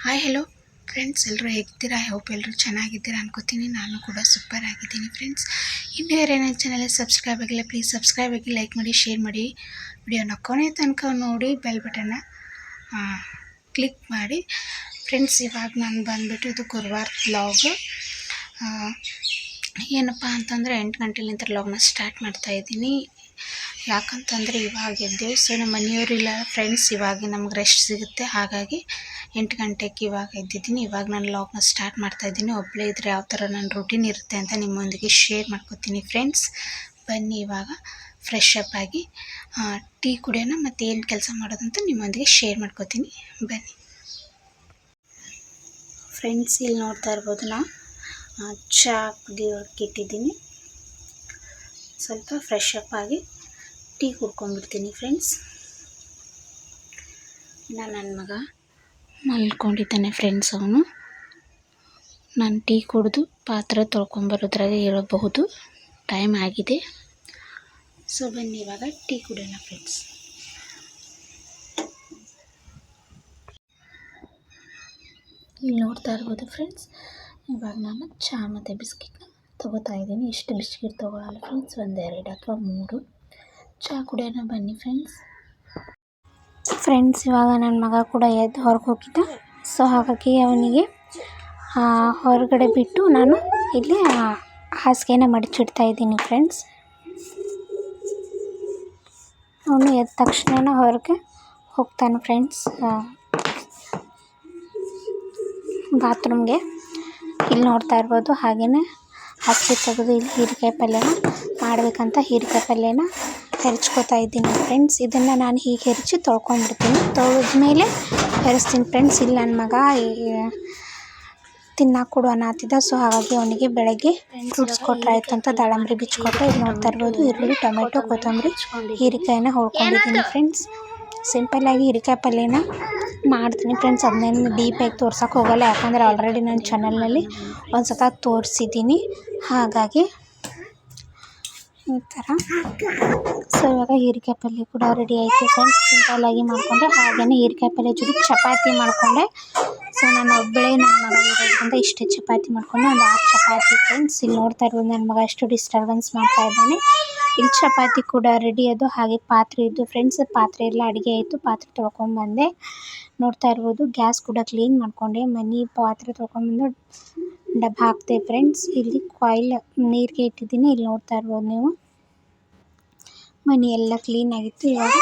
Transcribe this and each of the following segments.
Hi hello friends, ಎಲ್ಲರೂ ಹೇಗಿದ್ದೀರಾ? I hope ಎಲ್ಲರೂ ಚೆನ್ನಾಗಿದ್ದೀರಾ ಅನ್ಕೋತೀನಿ. ನಾನು ಕೂಡ ಸೂಪರ್ ಆಗಿದ್ದೀನಿ ಫ್ರೆಂಡ್ಸ್. ಇನ್ನೂ ಯಾರೇನ ಚಾನಲ್ ಸಬ್ಸ್ಕ್ರೈಬ್ ಆಗಿಲ್ಲ, ಪ್ಲೀಸ್ ಸಬ್ಸ್ಕ್ರೈಬ್ ಆಗಿ, ಲೈಕ್ ಮಾಡಿ, ಶೇರ್ ಮಾಡಿ, ವಿಡಿಯೋನ ಕೊನೆ ತನಕ ನೋಡಿ ಬೆಲ್ ಬಟನ್ನ ಕ್ಲಿಕ್ ಮಾಡಿ ಫ್ರೆಂಡ್ಸ್. ಇವಾಗ ನಾನು ಬಂದುಬಿಟ್ಟು ಇದು ಗುರುವಾರ ವ್ಲಾಗ್. ಏನಪ್ಪ ಅಂತಂದರೆ 8 ಗಂಟೆಲಿಂದ ವ್ಲಾಗ್ನ ಸ್ಟಾರ್ಟ್ ಮಾಡ್ತಾಯಿದ್ದೀನಿ. ಯಾಕಂತಂದರೆ ಇವಾಗ ಎದ್ದೇವೆ, ಸೊ ನಮ್ಮ ಮನೆಯವರಿಲ್ಲ ಫ್ರೆಂಡ್ಸ್, ಇವಾಗ ನಮ್ಗೆ ರೆಸ್ಟ್ ಸಿಗುತ್ತೆ. ಹಾಗಾಗಿ 8 ಗಂಟೆಗೆ ಇವಾಗ ಎದ್ದಿದ್ದೀನಿ. ಇವಾಗ ನಾನು ವ್ಲಾಗ್ನ ಸ್ಟಾರ್ಟ್ ಮಾಡ್ತಾಯಿದ್ದೀನಿ. ಒಬ್ಬಳೇ ಇದ್ದರೆ ಯಾವ ಥರ ನನ್ನ ರೂಟೀನ್ ಇರುತ್ತೆ ಅಂತ ನಿಮ್ಮೊಂದಿಗೆ ಶೇರ್ ಮಾಡ್ಕೊತೀನಿ ಫ್ರೆಂಡ್ಸ್. ಬನ್ನಿ ಇವಾಗ ಫ್ರೆಶ್ ಅಪ್ ಆಗಿ ಟೀ ಕುಡಿಯೋಣ, ಮತ್ತು ಏನು ಕೆಲಸ ಮಾಡೋದಂತ ನಿಮ್ಮೊಂದಿಗೆ ಶೇರ್ ಮಾಡ್ಕೊತೀನಿ. ಬನ್ನಿ ಫ್ರೆಂಡ್ಸ್. ಇಲ್ಲಿ ನೋಡ್ತಾ ಇರ್ಬೋದು, ನಾ ಚಹಾ ಕುಡಿಯೋಕ್ಕೆ ಇಟ್ಟಿದ್ದೀನಿ. ಸ್ವಲ್ಪ ಫ್ರೆಶ್ ಅಪ್ ಆಗಿ ಟೀ ಕುಡ್ಕೊಂಡ್ಬಿಡ್ತೀನಿ ಫ್ರೆಂಡ್ಸ್. ಇನ್ನು ನನ್ನ ಮಗ ಮಲ್ಕೊಂಡಿದ್ದಾನೆ ಫ್ರೆಂಡ್ಸ್. ಅವನು ನಾನು ಟೀ ಕುಡಿದು ಪಾತ್ರೆ ತೊಳ್ಕೊಂಬರೋದ್ರಾಗೆ ಇರಬಹುದು, ಟೈಮ್ ಆಗಿದೆ. ಸೊ ಬನ್ನಿ ಇವಾಗ ಟೀ ಕುಡಿಯೋಣ ಫ್ರೆಂಡ್ಸ್. ಇಲ್ಲಿ ನೋಡ್ತಾ ಇರ್ಬೋದು ಫ್ರೆಂಡ್ಸ್, ಇವಾಗ ನಾನು ಚಹಾ ಮತ್ತು ಬಿಸ್ಕಿಟ್ನ ತೊಗೋತಾ ಇದ್ದೀನಿ. ಇಷ್ಟು ಬಿಸ್ಕಿಟ್ ತೊಗೊಳಲ್ಲ ಫ್ರೆಂಡ್ಸ್, 1, 2 ಅಥವಾ 3 ಚಹಾ ಕುಡಿಯೋಣ ಬನ್ನಿ ಫ್ರೆಂಡ್ಸ್. ಇವಾಗ ನನ್ನ ಮಗ ಕೂಡ ಎದ್ದು ಹೊರಗೆ ಹೋಗಿದ್ದ. ಸೊ ಹಾಗಾಗಿ ಅವನಿಗೆ ಹೊರಗಡೆ ಬಿಟ್ಟು ನಾನು ಇಲ್ಲಿ ಹಾಸಿಗೆನ ಮಡಚಿಡ್ತಾ ಇದ್ದೀನಿ ಫ್ರೆಂಡ್ಸ್. ಅವನು ಎದ್ದ ತಕ್ಷಣ ಹೊರಗೆ ಹೋಗ್ತಾನೆ ಫ್ರೆಂಡ್ಸ್ ಬಾತ್ರೂಮ್ಗೆ. ಇಲ್ಲಿ ನೋಡ್ತಾ ಇರ್ಬೋದು, ಹಾಗೆಯೇ ಹಾಸಿಗೆ ತೆಗೆದು ಇಲ್ಲಿ ಹೀರೆಕಾಯಿ ಪಲ್ಯನ ಮಾಡಬೇಕಂತ ಹೀರೆಕಾಯಿ ಪಲ್ಯನ ಹೆರ್ಚ್ಕೋತಾ ಇದ್ದೀನಿ ಫ್ರೆಂಡ್ಸ್. ಇದನ್ನು ನಾನು ಹೀಗೆ ಹೆರಚಿ ತೊಳ್ಕೊಂಡ್ಬಿಡ್ತೀನಿ. ತೊಳೆದ್ಮೇಲೆ ಹೆರಿಸ್ತೀನಿ ಫ್ರೆಂಡ್ಸ್. ಇಲ್ಲಿ ನನ್ನ ಮಗ ತಿನ್ನಕ್ಕೆ ಕೊಡು ಅನ್ನತ್ತಿದ್ದ. ಸೊ ಹಾಗಾಗಿ ಅವನಿಗೆ ಬೆಳಗ್ಗೆ ಫ್ರೂಟ್ಸ್ ಕೊಟ್ಟರೆ ಆಯ್ತು ಅಂತ ದಾಳಂಬ್ರಿ ಬಿಚ್ಚಿಕೊಟ್ಟೆ. ಇಲ್ಲಿ ನೋಡ್ತಾ ಇರ್ಬೋದು, ಈರುಳ್ಳಿ, ಟೊಮೆಟೊ, ಕೊತ್ತಂಬರಿ, ಹೀರೆಕಾಯಿನ ಹೊಡ್ಕೊಂಡಿದ್ದೀನಿ ಫ್ರೆಂಡ್ಸ್. ಸಿಂಪಲ್ಲಾಗಿ ಹೀರೆಕಾಯಿ ಪಲ್ಯನ ಮಾಡ್ತೀನಿ ಫ್ರೆಂಡ್ಸ್. ಅದನ್ನೇನು ಡೀಪಾಗಿ ತೋರ್ಸೋಕೆ ಹೋಗಲ್ಲ, ಯಾಕಂದರೆ ಆಲ್ರೆಡಿ ನನ್ನ ಚಾನಲ್ನಲ್ಲಿ ಒಂದು ಸತ ತೋರಿಸಿದ್ದೀನಿ. ಹಾಗಾಗಿ ಈ ಥರ. ಸೊ ಇವಾಗ ಹೀರೆಕಾಯಿ ಪಲ್ಯ ಕೂಡ ರೆಡಿ ಆಯಿತು ಫ್ರೆಂಡ್ಸ್. ಸಿಂಪಲ್ಲಾಗಿ ಮಾಡಿಕೊಂಡೆ. ಹಾಗೆಯೇ ಹೀರೆಕಾಯಿ ಪಲ್ಯ ಜೊತೆ ಚಪಾತಿ ಮಾಡಿಕೊಂಡೆ. ಸೊ ನಾನು ಒಬ್ಬಳೇ, ನನ್ನ ಮಗ ಇರೋದ್ರಿಂದ ಇಷ್ಟೇ ಚಪಾತಿ ಮಾಡಿಕೊಂಡೆ, ಒಂದು 6 ಚಪಾತಿ ಫ್ರೆಂಡ್ಸ್. ಇಲ್ಲಿ ನೋಡ್ತಾ ಇರ್ಬೋದು, ನನ್ನ ಮಗ ಎಷ್ಟು ಡಿಸ್ಟರ್ಬೆನ್ಸ್ ಮಾಡ್ತಾ ಇದ್ದಾನೆ. ಇಲ್ಲಿ ಚಪಾತಿ ಕೂಡ ರೆಡಿ ಅದು. ಹಾಗೆ ಪಾತ್ರೆ ಇದ್ದು ಫ್ರೆಂಡ್ಸ್, ಪಾತ್ರೆ ಎಲ್ಲ ಅಡುಗೆ ಆಯಿತು. ಪಾತ್ರೆ ತೊಳ್ಕೊಂಡ್ಬಂದೆ. ನೋಡ್ತಾ ಇರ್ಬೋದು, ಗ್ಯಾಸ್ ಕೂಡ ಕ್ಲೀನ್ ಮಾಡಿಕೊಂಡೆ. ಪಾತ್ರೆ ತೊಳ್ಕೊಂಡ್ಬಂದು ಡಬ್ಬ ಹಾಕ್ತೆ ಫ್ರೆಂಡ್ಸ್. ಇಲ್ಲಿ ಕಾಯಿಲ್ ನೀರಿಗೆ ಇಟ್ಟಿದ್ದೀನಿ. ಇಲ್ಲಿ ನೋಡ್ತಾ ಇರ್ಬೋದು ನೀವು, ಮನೆ ಎಲ್ಲ ಕ್ಲೀನಾಗಿತ್ತು. ಇವಾಗ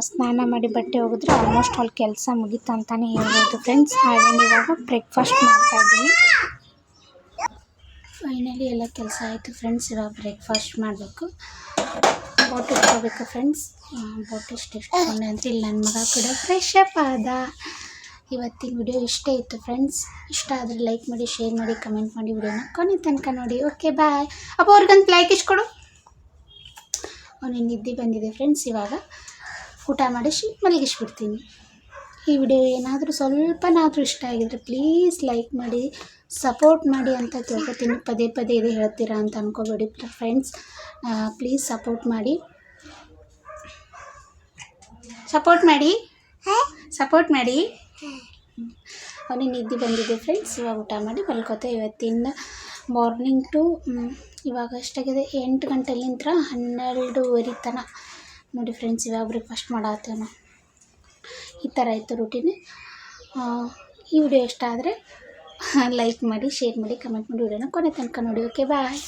ಸ್ನಾನ ಮಾಡಿ ಬಟ್ಟೆ ಹೋಗಿದ್ರೆ ಆಲ್ಮೋಸ್ಟ್ ಅಲ್ಲಿ ಕೆಲಸ ಮುಗೀತು ಅಂತಲೇ ಹೇಳ್ಬೋದು ಫ್ರೆಂಡ್ಸ್. ಹಾಗೆ ಇವಾಗ ಬ್ರೇಕ್ಫಾಸ್ಟ್ ಮಾಡ್ತಾಯಿದ್ದೀನಿ. ಫೈನಲಿ ಎಲ್ಲ ಕೆಲಸ ಆಯಿತು ಫ್ರೆಂಡ್ಸ್. ಇವಾಗ ಬ್ರೇಕ್ಫಾಸ್ಟ್ ಮಾಡಬೇಕು, ಬೋಟ್ ಇಟ್ಕೋಬೇಕು ಫ್ರೆಂಡ್ಸ್. ಬೋಟ್ ಎಷ್ಟು ಇಟ್ಕೊಂಡೆ ಅಂತ ಇಲ್ಲಿ ನನ್ನ ಮಗ ಕೂಡ ಫ್ರೆಶ್ ಅಪ್ ಆದ. ಇವತ್ತಿನ ವಿಡಿಯೋ ಇಷ್ಟೇ ಇತ್ತು ಫ್ರೆಂಡ್ಸ್. ಇಷ್ಟ ಆದರೆ ಲೈಕ್ ಮಾಡಿ, ಶೇರ್ ಮಾಡಿ, ಕಮೆಂಟ್ ಮಾಡಿ, ವಿಡಿಯೋನ ಕೊನೆ ತನಕ ನೋಡಿ. Okay bye. ಅಪ್ಪ ಅವ್ರಿಗಂತ ಲೈಕ್ ಇಸ್ಕೊಡು. ಅವನಿಗೆ ನಿದ್ದೆ ಬಂದಿದೆ ಫ್ರೆಂಡ್ಸ್. ಇವಾಗ ಊಟ ಮಾಡಿಸಿ ಮಲಗಿಸ್ಬಿಡ್ತೀನಿ. ಈ ವಿಡಿಯೋ ಏನಾದರೂ ಸ್ವಲ್ಪನಾದರೂ ಇಷ್ಟ ಆಗಿದ್ರೆ ಪ್ಲೀಸ್ ಲೈಕ್ ಮಾಡಿ, ಸಪೋರ್ಟ್ ಮಾಡಿ ಅಂತ ತಿಳ್ಕೊತೀನಿ. ಪದೇ ಪದೇ ಇದೆ ಹೇಳ್ತೀರಾ ಅಂತ ಅಂದ್ಕೋಬೇಡಿ ಫ್ರೆಂಡ್ಸ್. ಪ್ಲೀಸ್ ಸಪೋರ್ಟ್ ಮಾಡಿ. ಅವನಿಗೆ ನಿದ್ದೆ ಬಂದಿದೆ ಫ್ರೆಂಡ್ಸ್. ಇವಾಗ ಊಟ ಮಾಡಿ ಮಲ್ಕೋತೆ. ಇವತ್ತಿನ ಮಾರ್ನಿಂಗ್ ಟು ಇವಾಗ ಎಷ್ಟಾಗಿದೆ, 8 ಗಂಟೆಲಿಂದ 12:30 ತನಕ ನೋಡಿ ಫ್ರೆಂಡ್ಸ್. ಇವಾಗ ಬ್ರೇಕ್ಫಾಸ್ಟ್ ಮಾಡತ್ತೇವೆ ನಾವು. ಈ ಥರ ಇತ್ತು ರೂಟೀನ್. ಈ ವಿಡಿಯೋ ಇಷ್ಟ ಆದರೆ ಲೈಕ್ ಮಾಡಿ, ಶೇರ್ ಮಾಡಿ, ಕಮೆಂಟ್ ಮಾಡಿ, ವಿಡಿಯೋನ ಕೊನೆ ತನಕ ನೋಡಿ. ಓಕೆ ಬಾಯ್.